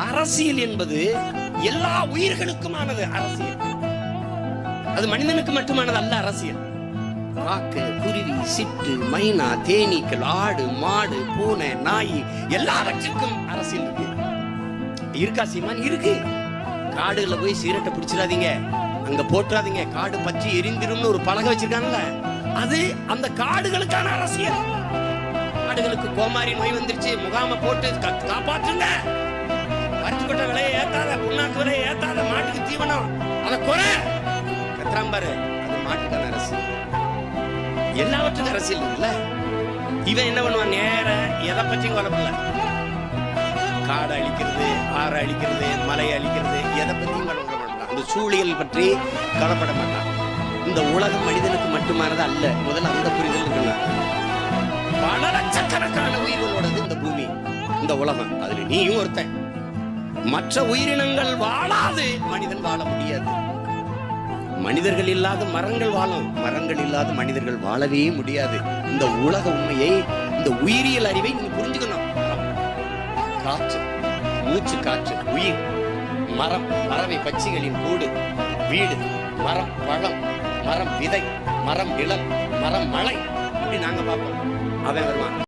அரசியல் என்பது எல்லா உயிர்களுக்குமானது. அரசியல் அது மனிதனுக்கு மட்டுமானது அல்ல. அரசியல் காக்கு, குருவி, சிட்டு, மைனா, தேனீக்கள், ஆடு, மாடு, பூனை, நாய் எல்லாவற்றுக்கும் அரசியல் இருக்கு. இருக்கா சீமான்? இருக்கு. காடுல போய் சீரட்டை பிடிச்சிடாதீங்க, அங்க போட்டுறாதீங்க, காடு பற்றி எரிந்திரும்னு ஒரு பலகை வச்சிருக்காங்கல்ல, அது அந்த காடுகளுக்கான அரசியல். காடுகளுக்கு கோமாரி நோய் வந்துருச்சு, முகாம போட்டு காப்பாற்றுங்க. அரிசிக்கொட்டை விலையை ஏத்தாத, புண்ணாக்கு விலையை ஏத்தாத, மாட்டுக்கு தீவனம் அதை குறை கத்திராம்பாரு. அது மாட்டுக்கான அரசியல். எல்லாவற்றுக்கும் அரசியல் இருக்குல்ல. இவன் என்ன பண்ணுவான்? நேர எதை பற்றியும் கவலைப்படல. காடை அழிக்கிறது, ஆறை அழிக்கிறது, மலையை அழிக்கிறது, எதை பற்றியும் கவலைப்பட மாட்டான். இந்த சூழியல் பற்றி கவலைப்பட மாட்டான். இந்த உலகம் மனிதனுக்கு மட்டுமானது அல்ல. முதல்ல அந்த புரிதல் இருக்குல்ல. பல லட்சக்கணக்கான உயிர்களோடது இந்த பூமி, இந்த உலகம். அதுல நீயும் ஒருத்தன். மற்ற உயிரினங்கள் வாழாது, மனிதன் வாழ முடியாது. மனிதர்கள் இல்லாத மரங்கள் வாழும், மரங்கள் இல்லாத மனிதர்கள் வாழவே முடியாது. இந்த உலக உண்மையை, இந்த உயிரியல் அறிவை நீங்க புரிஞ்சுக்கணும். காற்று, மூச்சு காற்று, உயிர், மரம், பறவை பட்சிகளின் கூடு, வீடு, மரம் பழம், மரம் விதை, மரம் நிலம், மரம் மழை, இப்படி நாங்க பார்ப்போம். அவன் வருவான்.